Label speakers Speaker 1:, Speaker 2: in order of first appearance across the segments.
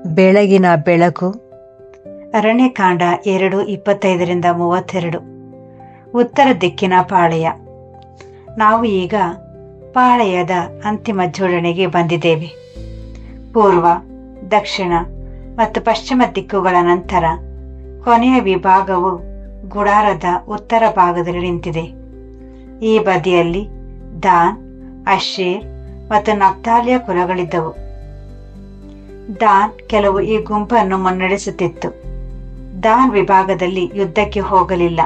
Speaker 1: ಬೆಳಗಿನ ಬೆಳಕು.
Speaker 2: ಅರಣ್ಯಕಾಂಡ 2:25-32. ಉತ್ತರ ದಿಕ್ಕಿನ ಪಾಳೆಯ. ನಾವು ಈಗ ಪಾಳೆಯದ ಅಂತಿಮ ಜೋಡಣೆಗೆ ಬಂದಿದ್ದೇವೆ. ಪೂರ್ವ, ದಕ್ಷಿಣ ಮತ್ತು ಪಶ್ಚಿಮ ದಿಕ್ಕುಗಳ ನಂತರ ಕೊನೆಯ ವಿಭಾಗವು ಗುಡಾರದ ಉತ್ತರ ಭಾಗದಲ್ಲಿ ನಿಂತಿದೆ. ಈ ಬದಿಯಲ್ಲಿ ದಾನ್, ಅಶೇರ್ ಮತ್ತು ನಫ್ತಾಲಿಯ ಕುಲಗಳಿದ್ದವು. ದಾನ್ ಕೆಲವು ಈ ಗುಂಪನ್ನು ಮುನ್ನಡೆಸುತ್ತಿತ್ತು. ದಾನ್ ವಿಭಾಗದಲ್ಲಿ ಯುದ್ಧಕ್ಕೆ ಹೋಗಲಿಲ್ಲ.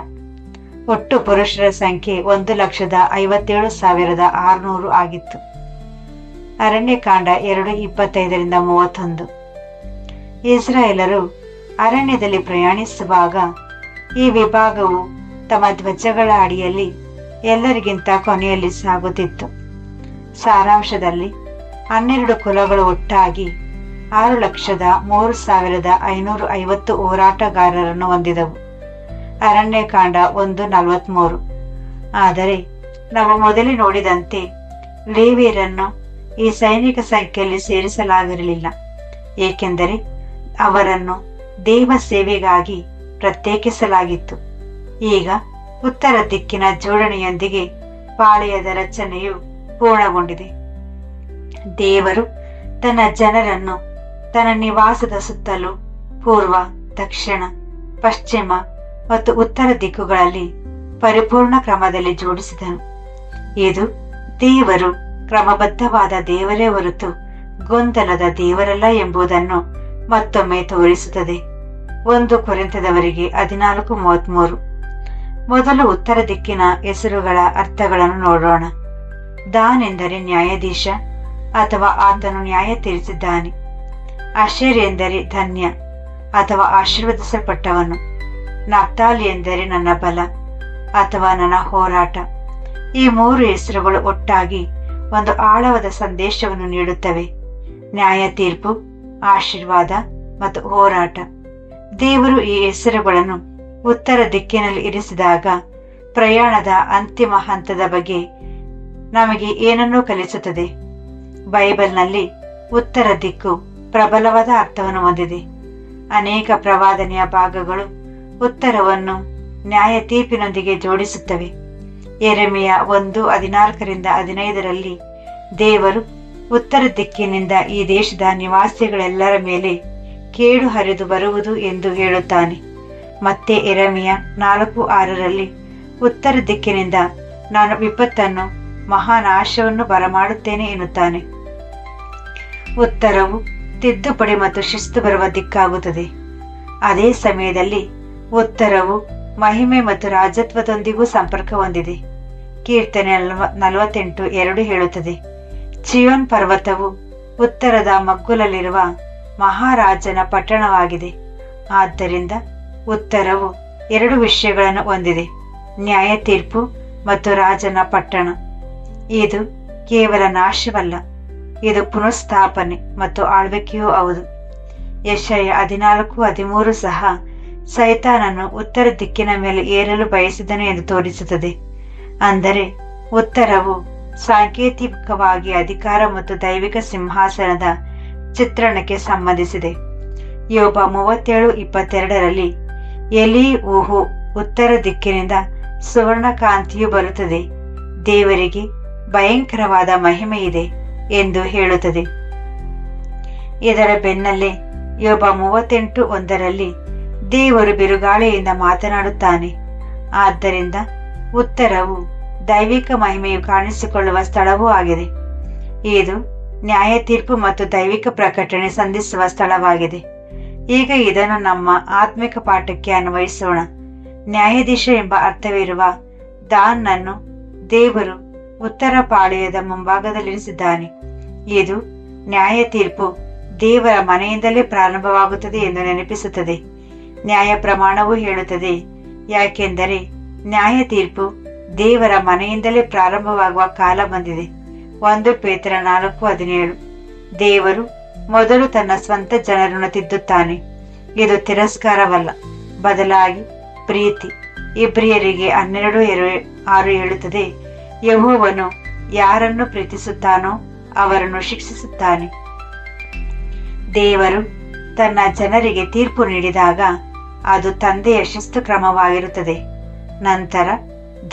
Speaker 2: ಒಟ್ಟು ಪುರುಷರ ಸಂಖ್ಯೆ 1,57,600 ಆಗಿತ್ತು. ಅರಣ್ಯಕಾಂಡ 2:25-31. ಇಸ್ರಾಯೇಲರು ಅರಣ್ಯದಲ್ಲಿ ಪ್ರಯಾಣಿಸುವಾಗ ಈ ವಿಭಾಗವು ತಮ್ಮ ಧ್ವಜಗಳ ಅಡಿಯಲ್ಲಿ ಎಲ್ಲರಿಗಿಂತ ಕೊನೆಯಲ್ಲಿ ಸಾಗುತ್ತಿತ್ತು. ಸಾರಾಂಶದಲ್ಲಿ 12 ಕುಲಗಳು ಒಟ್ಟಾಗಿ 6,03,550 ಹೋರಾಟಗಾರರನ್ನು ಹೊಂದಿದವು. ಅರಣ್ಯಕಾಂಡ 1:43. ಆದರೆ ನಾವು ಮೊದಲೇ ನೋಡಿದಂತೆ ಲೇವಿಯರನ್ನು ಈ ಸೈನಿಕ ಸಂಖ್ಯೆಯಲ್ಲಿ ಸೇರಿಸಲಾಗಿರಲಿಲ್ಲ, ಏಕೆಂದರೆ ಅವರನ್ನು ದೇವ ಸೇವೆಗಾಗಿ ಪ್ರತ್ಯೇಕಿಸಲಾಗಿತ್ತು. ಈಗ ಉತ್ತರ ದಿಕ್ಕಿನ ಜೋಡಣೆಯೊಂದಿಗೆ ಪಾಳೆಯದ ರಚನೆಯು ಪೂರ್ಣಗೊಂಡಿದೆ. ದೇವರು ತನ್ನ ಜನರನ್ನು ತನ್ನ ನಿವಾಸದ ಸುತ್ತಲೂ ಪೂರ್ವ, ದಕ್ಷಿಣ, ಪಶ್ಚಿಮ ಮತ್ತು ಉತ್ತರ ದಿಕ್ಕುಗಳಲ್ಲಿ ಪರಿಪೂರ್ಣ ಕ್ರಮದಲ್ಲಿ ಜೋಡಿಸಿದನು. ಇದು ದೇವರು ಕ್ರಮಬದ್ಧವಾದ ದೇವರೇ ಹೊರತು ಗೊಂದಲದ ದೇವರಲ್ಲ ಎಂಬುದನ್ನು ಮತ್ತೊಮ್ಮೆ ತೋರಿಸುತ್ತದೆ. 1 ಕೊರಿಂಥದವರಿಗೆ 14:33. ಮೊದಲು ಉತ್ತರ ದಿಕ್ಕಿನ ಹೆಸರುಗಳ ಅರ್ಥಗಳನ್ನು ನೋಡೋಣ. ದಾನ್ ಎಂದರೆ ನ್ಯಾಯಾಧೀಶ ಅಥವಾ ಆತನು ನ್ಯಾಯ ತೀರಿಸಿದ್ದಾನೆ. ಅಶೇರ್ ಎಂದರೆ ಧನ್ಯ ಅಥವಾ ಆಶೀರ್ವದಿಸಲ್ಪಟ್ಟವನು. ನಫ್ತಾಲಿ ಎಂದರೆ ನನ್ನ ಬಲ ಅಥವಾ ನನ್ನ ಹೋರಾಟ. ಈ 3 ಹೆಸರುಗಳು ಒಟ್ಟಾಗಿ ಒಂದು ಆಳವಾದ ಸಂದೇಶವನ್ನು ನೀಡುತ್ತವೆ: ನ್ಯಾಯ ತೀರ್ಪು, ಆಶೀರ್ವಾದ ಮತ್ತು ಹೋರಾಟ. ದೇವರು ಈ ಹೆಸರುಗಳನ್ನು ಉತ್ತರ ದಿಕ್ಕಿನಲ್ಲಿ ಇರಿಸಿದಾಗ ಪ್ರಯಾಣದ ಅಂತಿಮ ಹಂತದ ಬಗ್ಗೆ ನಮಗೆ ಏನನ್ನೂ ಕಲಿಸುತ್ತದೆ. ಬೈಬಲ್ನಲ್ಲಿ ಉತ್ತರ ದಿಕ್ಕು ಪ್ರಬಲವಾದ ಅರ್ಥವನ್ನು ಹೊಂದಿದೆ. ಅನೇಕ ಪ್ರವಾದನೆಯ ಭಾಗಗಳು ಉತ್ತರವನ್ನು ನ್ಯಾಯ ತೀರ್ಪಿನೊಂದಿಗೆ ಜೋಡಿಸುತ್ತವೆ. ಯೆರೆಮೀಯ 1:14-15 ದೇವರು ಉತ್ತರ ದಿಕ್ಕಿನಿಂದ ಈ ದೇಶದ ನಿವಾಸಿಗಳೆಲ್ಲರ ಮೇಲೆ ಕೇಡು ಹರಿದು ಬರುವುದು ಎಂದು ಹೇಳುತ್ತಾನೆ. ಮತ್ತೆ ಯೆರೆಮೀಯ 4:6 ಉತ್ತರ ದಿಕ್ಕಿನಿಂದ ನಾನು ವಿಪತ್ತನ್ನು, ಮಹಾನಾಶವನ್ನು ಬರಮಾಡುತ್ತೇನೆ ಎನ್ನುತ್ತಾನೆ. ಉತ್ತರವು ತಿದ್ದುಪಡಿ ಮತ್ತು ಶಿಸ್ತು ಬರುವ ದಿಕ್ಕಾಗುತ್ತದೆ. ಅದೇ ಸಮಯದಲ್ಲಿ ಉತ್ತರವು ಮಹಿಮೆ ಮತ್ತು ರಾಜತ್ವದೊಂದಿಗೂ ಸಂಪರ್ಕ ಹೊಂದಿದೆ. ಕೀರ್ತನೆ 48:2 ಹೇಳುತ್ತದೆ: ಚಿಯೋನ್ ಪರ್ವತವು ಉತ್ತರದ ಮಗ್ಗುಲಲ್ಲಿರುವ ಮಹಾರಾಜನ ಪಟ್ಟಣವಾಗಿದೆ. ಆದ್ದರಿಂದ ಉತ್ತರವು 2 ವಿಷಯಗಳನ್ನು ಹೊಂದಿದೆ: ನ್ಯಾಯ ತೀರ್ಪು ಮತ್ತು ರಾಜನ ಪಟ್ಟಣ. ಇದು ಕೇವಲ ನಾಶವಲ್ಲ, ಇದು ಪುನಃಸ್ಥಾಪನೆ ಮತ್ತು ಆಳ್ವಿಕೆಯೂ ಹೌದು. ಯೆಶಾಯ 14:13 ಸಹ ಸೈತಾನನು ಉತ್ತರ ದಿಕ್ಕಿನ ಮೇಲೆ ಏರಲು ಬಯಸಿದನು ಎಂದು ತೋರಿಸುತ್ತದೆ. ಅಂದರೆ ಉತ್ತರವು ಸಾಂಕೇತಿಕವಾಗಿ ಅಧಿಕಾರ ಮತ್ತು ದೈವಿಕ ಸಿಂಹಾಸನದ ಚಿತ್ರಣಕ್ಕೆ ಸಂಬಂಧಿಸಿದೆ. ಯೋಬ 37:22 ಎಲಿ ಊಹು, ಉತ್ತರ ದಿಕ್ಕಿನಿಂದ ಸುವರ್ಣ ಕಾಂತಿಯು ಬರುತ್ತದೆ, ದೇವರಿಗೆ ಭಯಂಕರವಾದ ಮಹಿಮೆ ಇದೆ ಎಂದು ಹೇಳುತ್ತದೆ. ಇದರ ಬೆನ್ನಲ್ಲೇ ಯೋಬ 38:1 ದೇವರು ಬಿರುಗಾಳಿಯಿಂದ ಮಾತನಾಡುತ್ತಾನೆ. ಆದ್ದರಿಂದ ಉತ್ತರವು ದೈವಿಕ ಮಹಿಮೆಯು ಕಾಣಿಸಿಕೊಳ್ಳುವ ಸ್ಥಳವೂ ಆಗಿದೆ. ಇದು ನ್ಯಾಯ ತೀರ್ಪು ಮತ್ತು ದೈವಿಕ ಪ್ರಕಟಣೆ ಸಂಧಿಸುವ ಸ್ಥಳವಾಗಿದೆ. ಈಗ ಇದನ್ನು ನಮ್ಮ ಆತ್ಮಿಕ ಪಾಠಕ್ಕೆ ಅನ್ವಯಿಸೋಣ. ನ್ಯಾಯಾಧೀಶ ಎಂಬ ಅರ್ಥವಿರುವ ದಾನ್ನನ್ನು ದೇವರು ಉತ್ತರ ಪಾಳೆಯದ ಮುಂಭಾಗದಲ್ಲಿರಿಸಿದ್ದಾನೆ. ಇದು ನ್ಯಾಯ ತೀರ್ಪು ದೇವರ ಮನೆಯಿಂದಲೇ ಪ್ರಾರಂಭವಾಗುತ್ತದೆ ಎಂದು ನೆನಪಿಸುತ್ತದೆ. ನ್ಯಾಯ ಪ್ರಮಾಣವೂ ಹೇಳುತ್ತದೆ, ಯಾಕೆಂದರೆ ನ್ಯಾಯ ತೀರ್ಪು ದೇವರ ಮನೆಯಿಂದಲೇ ಪ್ರಾರಂಭವಾಗುವ ಕಾಲ ಬಂದಿದೆ. 1 ಪೇತ್ರ 4:17 ದೇವರು ಮೊದಲು ತನ್ನ ಸ್ವಂತ ಜನರನ್ನು ತಿದ್ದುತ್ತಾನೆ. ಇದು ತಿರಸ್ಕಾರವಲ್ಲ, ಬದಲಾಗಿ ಪ್ರೀತಿ. ಇಬ್ರಿಯರಿಗೆ 12:6 ಹೇಳುತ್ತದೆ, ಯೆಹೋವನು ಯಾರನ್ನು ಪ್ರೀತಿಸುತ್ತಾನೋ ಅವರನ್ನು ಶಿಕ್ಷಿಸುತ್ತಾನೆ. ದೇವರು ತನ್ನ ಜನರಿಗೆ ತೀರ್ಪು ನೀಡಿದಾಗ ಅದು ತಂದೆಯ ಶಿಸ್ತು ಕ್ರಮವಾಗಿರುತ್ತದೆ. ನಂತರ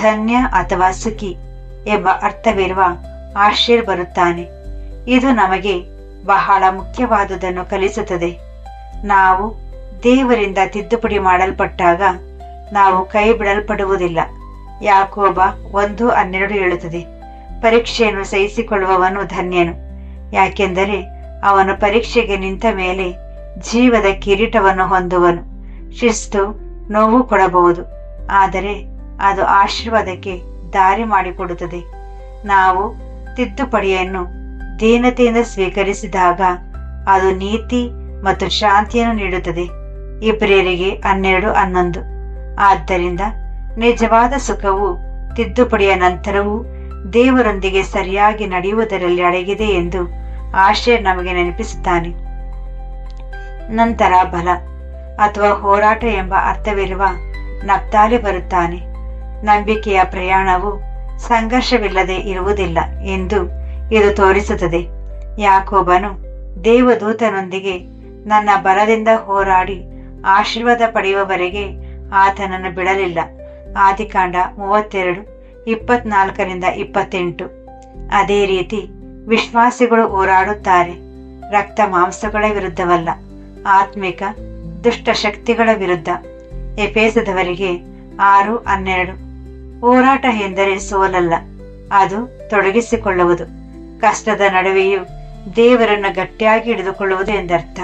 Speaker 2: ಧನ್ಯ ಅಥವಾ ಸುಖಿ ಎಂಬ ಅರ್ಥವಿರುವ ಆಶೀರ್ ಬರುತ್ತಾನೆ. ಇದು ನಮಗೆ ಬಹಳ ಮುಖ್ಯವಾದುದನ್ನು ಕಲಿಸುತ್ತದೆ. ನಾವು ದೇವರಿಂದ ತಿದ್ದುಪಡಿ ಮಾಡಲ್ಪಟ್ಟಾಗ ನಾವು ಕೈ ಬಿಡಲ್ಪಡುವುದಿಲ್ಲ. ಯಾಕೋಬ 1:12 ಹೇಳುತ್ತದೆ, ಪರೀಕ್ಷೆಯನ್ನು ಸಹಿಸಿಕೊಳ್ಳುವವನು ಧನ್ಯನು, ಯಾಕೆಂದರೆ ಅವನು ಪರೀಕ್ಷೆಗೆ ನಿಂತ ಮೇಲೆ ಜೀವದ ಕಿರೀಟವನ್ನು ಹೊಂದುವನು. ಶಿಸ್ತು ನೋವು ಕೊಡಬಹುದು, ಆದರೆ ಅದು ಆಶೀರ್ವಾದಕ್ಕೆ ದಾರಿ ಮಾಡಿಕೊಡುತ್ತದೆ. ನಾವು ತಿದ್ದುಪಡಿಯನ್ನು ದೀನತೆಯಿಂದ ಸ್ವೀಕರಿಸಿದಾಗ ಅದು ನೀತಿ ಮತ್ತು ಶಾಂತಿಯನ್ನು ನೀಡುತ್ತದೆ. ಇಬ್ರಿಯರಿಗೆ 12:11. ಆದ್ದರಿಂದ ನಿಜವಾದ ಸುಖವು ತಿದ್ದುಪಡಿಯ ನಂತರವೂ ದೇವರೊಂದಿಗೆ ಸರಿಯಾಗಿ ನಡೆಯುವುದರಲ್ಲಿ ಅಡಗಿದೆ ಎಂದು ಆಶೀರ್ ನಮಗೆ ನೆನಪಿಸುತ್ತಾನೆ. ನಂತರ ಬಲ ಅಥವಾ ಹೋರಾಟ ಎಂಬ ಅರ್ಥವಿರುವ ನಫ್ತಾಲಿ ಬರುತ್ತಾನೆ. ನಂಬಿಕೆಯ ಪ್ರಯಾಣವು ಸಂಘರ್ಷವಿಲ್ಲದೆ ಇರುವುದಿಲ್ಲ ಎಂದು ಇದು ತೋರಿಸುತ್ತದೆ. ಯಾಕೋಬನು ದೇವದೂತನೊಂದಿಗೆ ನನ್ನ ಬಲದಿಂದ ಹೋರಾಡಿ ಆಶೀರ್ವಾದ ಪಡೆಯುವವರೆಗೆ ಆತನನ್ನು ಬಿಡಲಿಲ್ಲ. ಆದಿಕಾಂಡ 32:24-28. ಅದೇ ರೀತಿ ವಿಶ್ವಾಸಿಗಳು ಹೋರಾಡುತ್ತಾರೆ, ರಕ್ತ ಮಾಂಸಗಳ ವಿರುದ್ಧವಲ್ಲ, ಆತ್ಮಿಕ ದುಷ್ಟ ಶಕ್ತಿಗಳ ವಿರುದ್ಧ. ಎಫೆಸದವರಿಗೆ 6:12. ಹೋರಾಟ ಎಂದರೆ ಸೋಲಲ್ಲ, ಅದು ತೊಡಗಿಸಿಕೊಳ್ಳುವುದು, ಕಷ್ಟದ ನಡುವೆಯೂ ದೇವರನ್ನು ಗಟ್ಟಿಯಾಗಿ ಹಿಡಿದುಕೊಳ್ಳುವುದು ಎಂದರ್ಥ.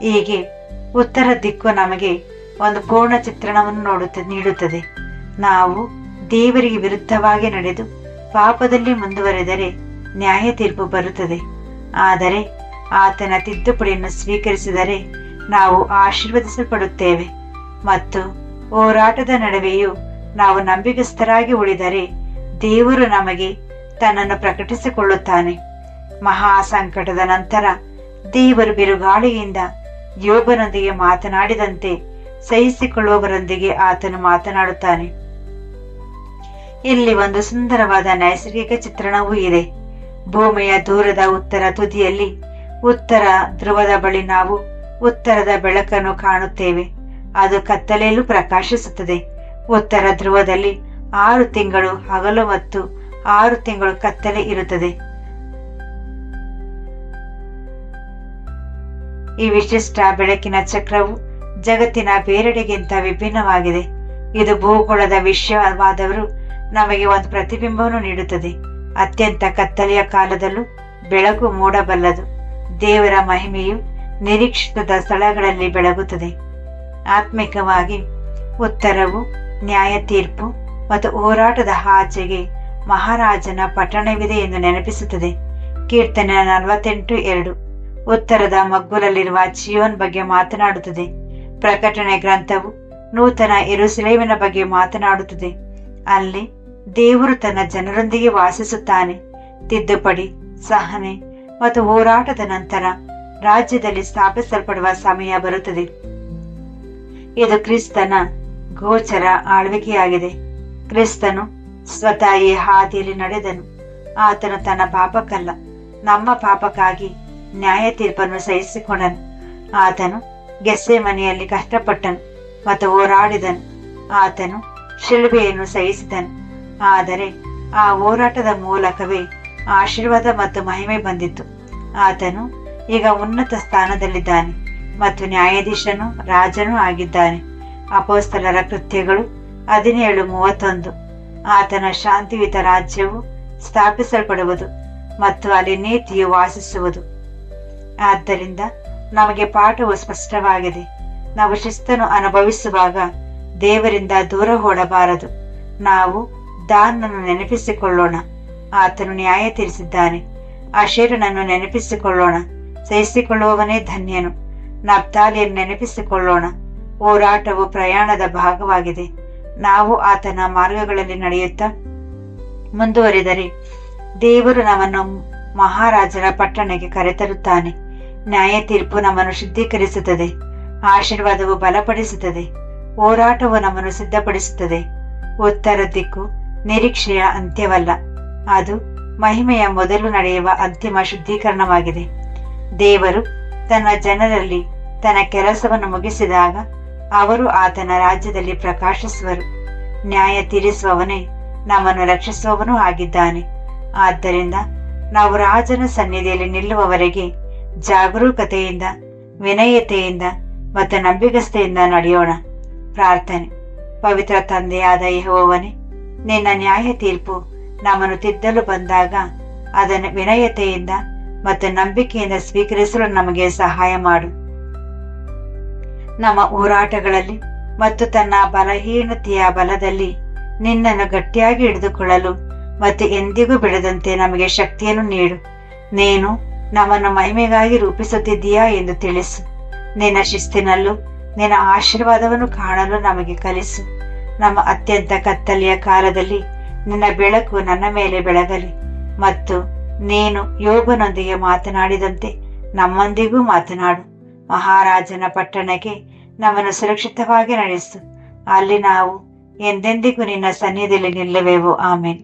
Speaker 2: ಹೀಗೆ ಉತ್ತರ ದಿಕ್ಕು ನಮಗೆ ಒಂದು ಪೂರ್ಣ ಚಿತ್ರಣವನ್ನು ನೀಡುತ್ತದೆ. ನಾವು ದೇವರಿಗೆ ವಿರುದ್ಧವಾಗಿ ನಡೆದು ಪಾಪದಲ್ಲಿ ಮುಂದುವರೆದರೆ ನ್ಯಾಯ ತೀರ್ಪು ಬರುತ್ತದೆ. ಆದರೆ ಆತನ ತಿದ್ದುಪಡಿಯನ್ನು ಸ್ವೀಕರಿಸಿದರೆ ನಾವು ಆಶೀರ್ವದಿಸಲ್ಪಡುತ್ತೇವೆ. ಮತ್ತು ಹೋರಾಟದ ನಡುವೆಯೂ ನಾವು ನಂಬಿಗಸ್ತರಾಗಿ ಉಳಿದರೆ ದೇವರು ನಮಗೆ ತನ್ನನ್ನು ಪ್ರಕಟಿಸಿಕೊಳ್ಳುತ್ತಾನೆ. ಮಹಾ ಸಂಕಟದ ನಂತರ ದೇವರು ಬಿರುಗಾಳಿಯಿಂದ ಯೋಬನೊಂದಿಗೆ ಮಾತನಾಡಿದಂತೆ ಸಹಿಸಿಕೊಳ್ಳುವವರೊಂದಿಗೆ ಆತನು ಮಾತನಾಡುತ್ತಾನೆ. ಇಲ್ಲಿ ಒಂದು ಸುಂದರವಾದ ನೈಸರ್ಗಿಕ ಚಿತ್ರಣವೂ ಇದೆ. ಭೂಮಿಯ ದೂರದ ಉತ್ತರ ತುದಿಯಲ್ಲಿ ಉತ್ತರ ಧ್ರುವದ ಬಳಿ ನಾವು ಉತ್ತರದ ಬೆಳಕನ್ನು ಕಾಣುತ್ತೇವೆ. ಅದು ಕತ್ತಲೆಯಲ್ಲೂ ಪ್ರಕಾಶಿಸುತ್ತದೆ. ಉತ್ತರ ಧ್ರುವದಲ್ಲಿ 6 ತಿಂಗಳು ಹಗಲು ಮತ್ತು 6 ತಿಂಗಳು ಕತ್ತಲೆ ಇರುತ್ತದೆ. ಈ ವಿಶಿಷ್ಟ ಬೆಳಕಿನ ಚಕ್ರವು ಜಗತ್ತಿನ ಬೇರೆಡೆಗಿಂತ ವಿಭಿನ್ನವಾಗಿದೆ. ಇದು ಭೂಗೋಳದ ವಿಷಯವಾದವರು ನಮಗೆ ಒಂದು ಪ್ರತಿಬಿಂಬವನ್ನು ನೀಡುತ್ತದೆ. ಅತ್ಯಂತ ಕತ್ತಲೆಯ ಕಾಲದಲ್ಲೂ ಬೆಳಕು ಮೂಡಬಲ್ಲದು. ದೇವರ ಮಹಿಮೆಯು ನಿರೀಕ್ಷಿತದ ಸ್ಥಳಗಳಲ್ಲಿ ಬೆಳಗುತ್ತದೆ. ಆತ್ಮಿಕವಾಗಿ ಉತ್ತರವು ನ್ಯಾಯ ತೀರ್ಪು ಮತ್ತು ಹೋರಾಟದ ಆಚೆಗೆ ಮಹಾರಾಜನ ಪಟ್ಟಣವಿದೆ ಎಂದು ನೆನಪಿಸುತ್ತದೆ. ಕೀರ್ತನೆ 48:2 ಉತ್ತರದ ಮಗ್ಗುಲಲ್ಲಿರುವ ಚಿಯೋನ್ ಬಗ್ಗೆ ಮಾತನಾಡುತ್ತದೆ. ಪ್ರಕಟಣೆ ಗ್ರಂಥವು ನೂತನ ಯೆರೂಸಲೇಮಿನ ಬಗ್ಗೆ ಮಾತನಾಡುತ್ತದೆ. ಅಲ್ಲಿ ದೇವರು ತನ್ನ ಜನರೊಂದಿಗೆ ವಾಸಿಸುತ್ತಾನೆ. ತಿದ್ದುಪಡಿ, ಸಹನೆ ಮತ್ತು ಹೋರಾಟದ ನಂತರ ರಾಜ್ಯದಲ್ಲಿ ಸ್ಥಾಪಿಸಲ್ಪಡುವ ಸಮಯ ಬರುತ್ತದೆ. ಇದು ಕ್ರಿಸ್ತನ ಗೋಚರ ಆಳ್ವಿಕೆಯಾಗಿದೆ. ಕ್ರಿಸ್ತನು ಸ್ವತಃ ಈ ಹಾದಿಯಲ್ಲಿ ನಡೆದನು. ಆತನು ತನ್ನ ಪಾಪಕ್ಕಲ್ಲ, ನಮ್ಮ ಪಾಪಕ್ಕಾಗಿ ನ್ಯಾಯ ತೀರ್ಪನ್ನು ಸಹಿಸಿಕೊಂಡನು. ಆತನು ಗೆಸ್ಸೆಮನೆಯಲ್ಲಿ ಕಷ್ಟಪಟ್ಟನು ಮತ್ತು ಹೋರಾಡಿದನು. ಆತನು ಶಿಲುಬೆಯನ್ನು ಸಹಿಸಿದನು. ಆದರೆ ಆ ಹೋರಾಟದ ಮೂಲಕವೇ ಆಶೀರ್ವಾದ ಮತ್ತು ಮಹಿಮೆ ಬಂದಿತು. ಆತನು ಈಗ ಉನ್ನತ ಸ್ಥಾನದಲ್ಲಿದ್ದಾನೆ ಮತ್ತು ನ್ಯಾಯಾಧೀಶನು ರಾಜನೂ ಆಗಿದ್ದಾನೆ. ಅಪೊಸ್ತಲರ ಕೃತ್ಯಗಳು 17:31 ಆತನ ಶಾಂತಿಯುತ ರಾಜ್ಯವು ಸ್ಥಾಪಿಸಲ್ಪಡುವುದು ಮತ್ತು ಅಲ್ಲಿ ನೀತಿಯು ವಾಸಿಸುವುದು. ಆದ್ದರಿಂದ ನಮಗೆ ಪಾಠವು ಸ್ಪಷ್ಟವಾಗಿದೆ. ನಾವು ಶಿಸ್ತನ್ನು ಅನುಭವಿಸುವಾಗ ದೇವರಿಂದ ದೂರ ಓಡಬಾರದು. ನಾವು ದಾನನ್ನು ನೆನಪಿಸಿಕೊಳ್ಳೋಣ, ಆತನು ನ್ಯಾಯ ತೀರಿಸಿದ್ದಾನೆ. ಆಶೇರನನ್ನು ನೆನಪಿಸಿಕೊಳ್ಳೋಣ, ಸಹಿಸಿಕೊಳ್ಳುವವನೇ ಧನ್ಯನು. ನಫ್ತಾಲಿಯನ್ನು ನೆನಪಿಸಿಕೊಳ್ಳೋಣ, ಹೋರಾಟವು ಪ್ರಯಾಣದ ಭಾಗವಾಗಿದೆ. ನಾವು ಆತನ ಮಾರ್ಗಗಳಲ್ಲಿ ನಡೆಯುತ್ತಾ ಮುಂದುವರಿದರೆ ದೇವರು ನಮ್ಮನ್ನು ಮಹಾರಾಜರ ಪಟ್ಟಣಕ್ಕೆ ಕರೆತರುತ್ತಾನೆ. ನ್ಯಾಯ ತೀರ್ಪು ನಮ್ಮನ್ನು ಶುದ್ಧೀಕರಿಸುತ್ತದೆ, ಆಶೀರ್ವಾದವು ಬಲಪಡಿಸುತ್ತದೆ, ಹೋರಾಟವು ನಮ್ಮನ್ನು ಸಿದ್ಧಪಡಿಸುತ್ತದೆ. ಉತ್ತರ ದಿಕ್ಕು ನಿರೀಕ್ಷೆಯ ಅಂತ್ಯವಲ್ಲ, ಅದು ಮಹಿಮೆಯ ಮೊದಲು ನಡೆಯುವ ಅಂತಿಮ ಶುದ್ಧೀಕರಣವಾಗಿದೆ. ದೇವರು ತನ್ನ ಜನರಲ್ಲಿ ತನ್ನ ಕೆಲಸವನ್ನು ಮುಗಿಸಿದಾಗ ಅವರು ಆತನ ರಾಜ್ಯದಲ್ಲಿ ಪ್ರಕಾಶಿಸುವರು. ನ್ಯಾಯ ತೀರಿಸುವವನೇ ನಮ್ಮನ್ನು ರಕ್ಷಿಸುವವನೂ ಆಗಿದ್ದಾನೆ. ಆದ್ದರಿಂದ ನಾವು ರಾಜನ ಸನ್ನಿಧಿಯಲ್ಲಿ ನಿಲ್ಲುವವರೆಗೆ ಜಾಗರೂಕತೆಯಿಂದ, ವಿನಯತೆಯಿಂದ ಮತ್ತು ನಂಬಿಗಸ್ತೆಯಿಂದ ನಡೆಯೋಣ. ಪ್ರಾರ್ಥನೆ. ಪವಿತ್ರ ತಂದೆಯಾದ ಯೆಹೋವನೇ, ನಿನ್ನ ನ್ಯಾಯ ತೀರ್ಪು ನಮ್ಮನ್ನು ತಿದ್ದಲು ಬಂದಾಗ ಅದನ್ನು ವಿನಯತೆಯಿಂದ ಮತ್ತು ನಂಬಿಕೆಯಿಂದ ಸ್ವೀಕರಿಸಲು ನಮಗೆ ಸಹಾಯ ಮಾಡು. ನಮ್ಮ ಹೋರಾಟಗಳಲ್ಲಿ ಮತ್ತು ತನ್ನ ಬಲಹೀನತೆಯ ಬಲದಲ್ಲಿ ನಿನ್ನನ್ನು ಗಟ್ಟಿಯಾಗಿ ಹಿಡಿದುಕೊಳ್ಳಲು ಮತ್ತು ಎಂದಿಗೂ ಬಿಡದಂತೆ ನಮಗೆ ಶಕ್ತಿಯನ್ನು ನೀಡು. ನೀನು ನಮ್ಮನ್ನು ಮಹಿಮೆಗಾಗಿ ರೂಪಿಸುತ್ತಿದ್ದೀಯಾ ಎಂದು ತಿಳಿಸು. ನಿನ್ನ ಶಿಸ್ತಿನಲ್ಲೂ ನಿನ್ನ ಆಶೀರ್ವಾದವನ್ನು ಕಾಣಲು ನಮಗೆ ಕಲಿಸು. ನಮ್ಮ ಅತ್ಯಂತ ಕತ್ತಲೆಯ ಕಾಲದಲ್ಲಿ ನಿನ್ನ ಬೆಳಕು ನನ್ನ ಮೇಲೆ ಬೆಳಗಲಿ ಮತ್ತು ನೀನು ಯೋಬನೊಂದಿಗೆ ಮಾತನಾಡಿದಂತೆ ನಮ್ಮೊಂದಿಗೂ ಮಾತನಾಡು. ಮಹಾರಾಜನ ಪಟ್ಟಣಕ್ಕೆ ನಮ್ಮನ್ನು ಸುರಕ್ಷಿತವಾಗಿ ನಡೆಸು. ಅಲ್ಲಿ ನಾವು ಎಂದೆಂದಿಗೂ ನಿನ್ನ ಸನ್ನಿಧಿಯಲ್ಲಿ ನಿಲ್ಲುವೆವು. ಆಮೇನ್.